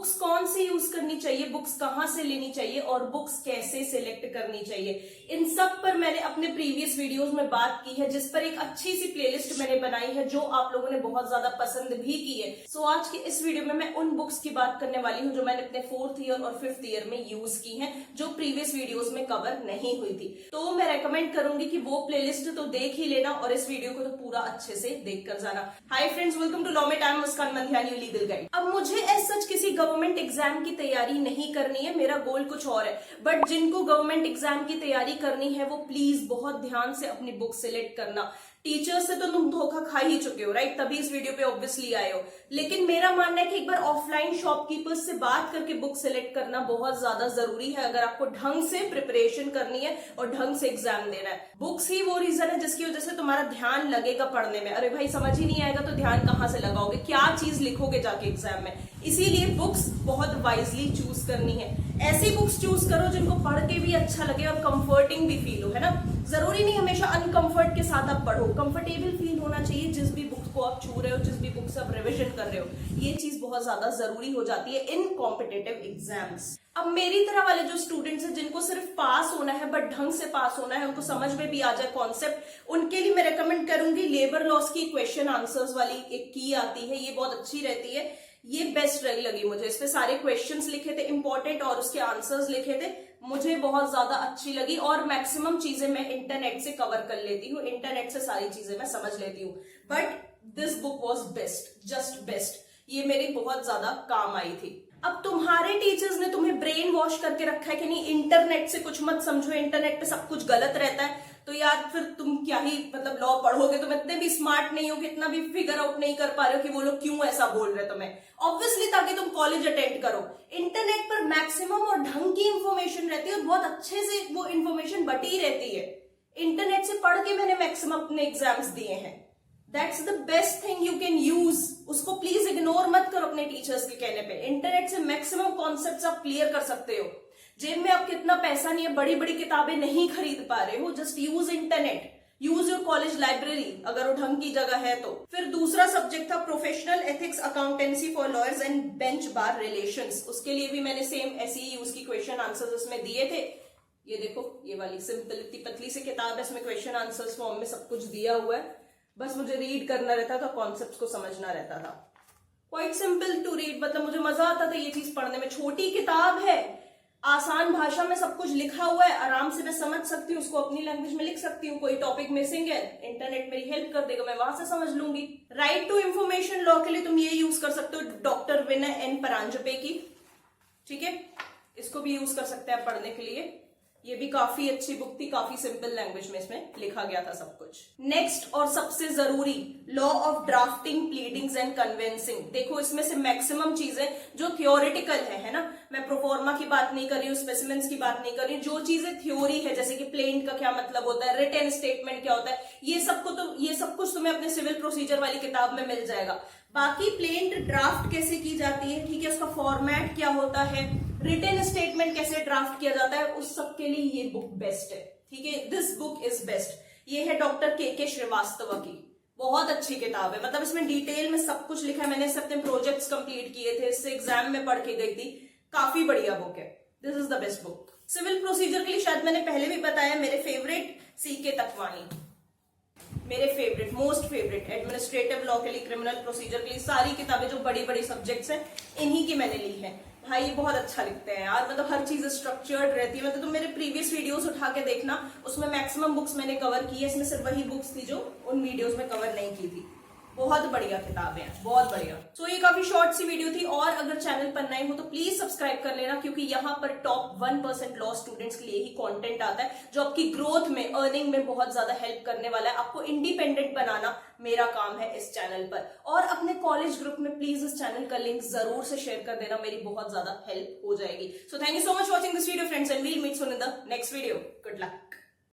Books कौन सी use करनी चाहिए, बुक्स कहाँ से लेनी चाहिए और बुक्स कैसे सिलेक्ट करनी चाहिए, इन सब पर मैंने अपने प्रीवियस वीडियोस में बात की है, जिस पर एक अच्छी सी प्लेलिस्ट मैंने बनाई है जो आप लोगों ने बहुत ज्यादा पसंद भी की है। सो आज के इस वीडियो में मैं उन बुक्स की बात करने वाली हूँ जो मैंने अपने 4th ईयर और 5th ईयर में यूज की हैं, जो प्रीवियस वीडियोस में कवर नहीं हुई थी। तो मैं रेकमेंड करूंगी कि वो प्लेलिस्ट तो देख ही लेना और इस वीडियो को तो पूरा अच्छे से देख कर जाना। Hi friends, welcome to law में time, Muskan Mandhiyani, legal guide. अब मुझे एज सच किसी गवर्नमेंट एग्जाम की तैयारी नहीं करनी है, मेरा गोल कुछ और है। बट जिनको गवर्नमेंट एग्जाम की तैयारी करनी है वो प्लीज बहुत ध्यान से अपनी बुक सिलेक्ट करना। टीचर से तो तुम धोखा खा ही चुके हो, राइट? तभी इस वीडियो पे ऑब्वियसली आए हो। लेकिन मेरा मानना है कि एक बार ऑफलाइन शॉपकीपर्स से बात करके बुक सिलेक्ट करना बहुत ज्यादा जरूरी है अगर आपको ढंग से प्रिपरेशन करनी है और ढंग से एग्जाम देना है। बुक्स ही वो रीजन है जिसकी वजह से तुम्हारा ध्यान लगेगा पढ़ने में। अरे भाई, समझ ही नहीं आएगा तो ध्यान कहां से लगाओगे, क्या चीज लिखोगे जाके एग्जाम में? इसीलिए बुक्स बहुत वाइजली चूज करनी है। ऐसी बुक्स चूज करो जिनको पढ़ के भी अच्छा लगे और कंफर्टिंग भी फील हो, है ना? जरूरी नहीं हमेशा अनकंफर्ट के साथ आप पढ़ो, कंफर्टेबल फील होना चाहिए जिस भी बुक को आप छू रहे हो, जिस भी बुक से आप रिविजन कर रहे हो। ये चीज बहुत ज्यादा जरूरी हो जाती है इन कॉम्पिटिटिव एग्जाम्स। अब मेरी तरह वाले जो स्टूडेंट्स हैं जिनको सिर्फ पास होना है बट ढंग से पास होना है, उनको समझ में भी आ जाए कॉन्सेप्ट, उनके लिए मैं रेकमेंड करूंगी लेबर लॉस की क्वेश्चन आंसर्स वाली एक की आती है, ये बहुत अच्छी रहती है। ये बेस्ट लगी मुझे, इस पे सारे क्वेश्चंस लिखे थे इंपॉर्टेंट और उसके आंसर्स लिखे थे, मुझे बहुत ज्यादा अच्छी लगी। और मैक्सिमम चीजें मैं इंटरनेट से कवर कर लेती हूँ, इंटरनेट से सारी चीजें मैं समझ लेती हूँ। But this book was best, just best. ये मेरी बहुत ज्यादा काम आई थी। अब तुम्हारे टीचर्स ने तुम्हें ब्रेन वॉश करके रखा है कि नहीं, इंटरनेट से कुछ मत समझो, इंटरनेट पे सब कुछ गलत रहता है, तो यार फिर तुम क्या ही मतलब लॉ पढ़ोगे? तुम इतने भी स्मार्ट नहीं हो कि इतना भी फिगर आउट नहीं कर पा रहे हो कि वो लोग क्यों ऐसा बोल रहे तुम्हें। ऑब्वियसली ताकि तुम कॉलेज अटेंड करो। इंटरनेट पर मैक्सिमम और ढंग की इंफॉर्मेशन रहती है और बहुत अच्छे से वो इंफॉर्मेशन बटी रहती है। इंटरनेट से पढ़ के मैंने मैक्सिमम अपने एग्जाम्स दिए हैं। That's the best thing you can use. उसको प्लीज इग्नोर मत करो अपने टीचर्स के कहने पे। इंटरनेट से मैक्सिमम कॉन्सेप्ट्स आप क्लियर कर सकते हो। जेब में आपके इतना पैसा नहीं है, बड़ी बड़ी किताबें नहीं खरीद पा रहे हो, just use internet, use your college library अगर वो ढंग की जगह है तो। फिर दूसरा सब्जेक्ट था professional ethics accountancy for lawyers and bench bar relations. उसके लिए भी मैंने सेम ऐसी ही यूज की क्वेश्चन आंसर्स उसमें दिए थे। ये देखो, ये वाली सिंपल इतनी पतली सी किताब है, इसमें क्वेश्चन आंसर्स फॉर्म में सब कुछ दिया हुआ है, बस मुझे रीड करना रहता था, कॉन्सेप्ट्स को समझना रहता था। क्वाइट सिंपल टू रीड, मतलब मुझे मजा आता था ये चीज पढ़ने में। छोटी किताब है, आसान भाषा में सब कुछ लिखा हुआ है, आराम से मैं समझ सकती हूँ, उसको अपनी लैंग्वेज में लिख सकती हूँ। कोई टॉपिक मिसिंग है, इंटरनेट मेरी हेल्प कर देगा, मैं वहां से समझ लूंगी। राइट टू इंफॉर्मेशन लॉ के लिए तुम ये यूज कर सकते हो डॉक्टर विनय एन परांजपे की, ठीक है? इसको भी यूज कर सकते हैं पढ़ने के लिए। ये भी काफी अच्छी बुक थी, काफी सिंपल लैंग्वेज में इसमें लिखा गया था सब कुछ। नेक्स्ट और सबसे जरूरी, law of drafting, pleadings and convincing. देखो, इसमें से मैक्सिमम चीजें जो थियोरिटिकल है ना, मैं प्रोफॉर्मा की बात नहीं कर रही हूँ, स्पेसिमेंस की बात नहीं कर रही हूँ, जो चीजें थ्योरी है, जैसे कि प्लेंट का क्या मतलब होता है, रिटन स्टेटमेंट क्या होता है, ये सब कुछ तुम्हें अपने सिविल प्रोसीजर वाली किताब में मिल जाएगा। बाकी प्लेंट ड्राफ्ट कैसे की जाती है, ठीक है, उसका फॉर्मेट क्या होता है, रिटन स्टेटमेंट कैसे ड्राफ्ट किया जाता है, उस सब के लिए ये बुक बेस्ट है, ठीक है? This book is best. ये है डॉक्टर के श्रीवास्तव की, बहुत अच्छी किताब है, मतलब इसमें डिटेल में सब कुछ लिखा है। मैंने इससे अपने प्रोजेक्ट्स कंप्लीट किए थे, इससे एग्जाम में पढ़ के गई थी, काफी बढ़िया बुक है। This is the best book. Civil procedure के लिए शायद मैंने पहले भी बताया, मेरे फेवरेट CK तकवानी, मेरे favourite, most favourite. Administrative law के लिए, क्रिमिनल प्रोसीजर के लिए, सारी किताबें जो बड़ी बड़ी सब्जेक्ट्स हैं इन्हीं की मैंने ली है। भाई बहुत अच्छा लिखते हैं यार, मतलब हर चीज स्ट्रक्चर्ड रहती है। मतलब तुम मेरे प्रीवियस वीडियोस उठा के देखना, उसमें मैक्सिमम बुक्स मैंने कवर की है, इसमें सिर्फ वही बुक्स थी जो उन वीडियोस में कवर नहीं की थी। बहुत बढ़िया किताबें हैं, बहुत बढ़िया। सो ये काफी शॉर्ट सी वीडियो थी, और अगर चैनल पर नए हो तो प्लीज सब्सक्राइब कर लेना, क्योंकि यहाँ पर टॉप 1% लॉ स्टूडेंट्स के लिए ही कंटेंट आता है जो आपकी ग्रोथ में, अर्निंग में बहुत ज्यादा हेल्प करने वाला है। आपको इंडिपेंडेंट बनाना मेरा काम है इस चैनल पर। और अपने कॉलेज ग्रुप में प्लीज इस चैनल का लिंक जरूर से शेयर कर देना, मेरी बहुत ज्यादा हेल्प हो जाएगी। So thank you so much watching this video friends, and we'll meet soon in the next video. Good luck.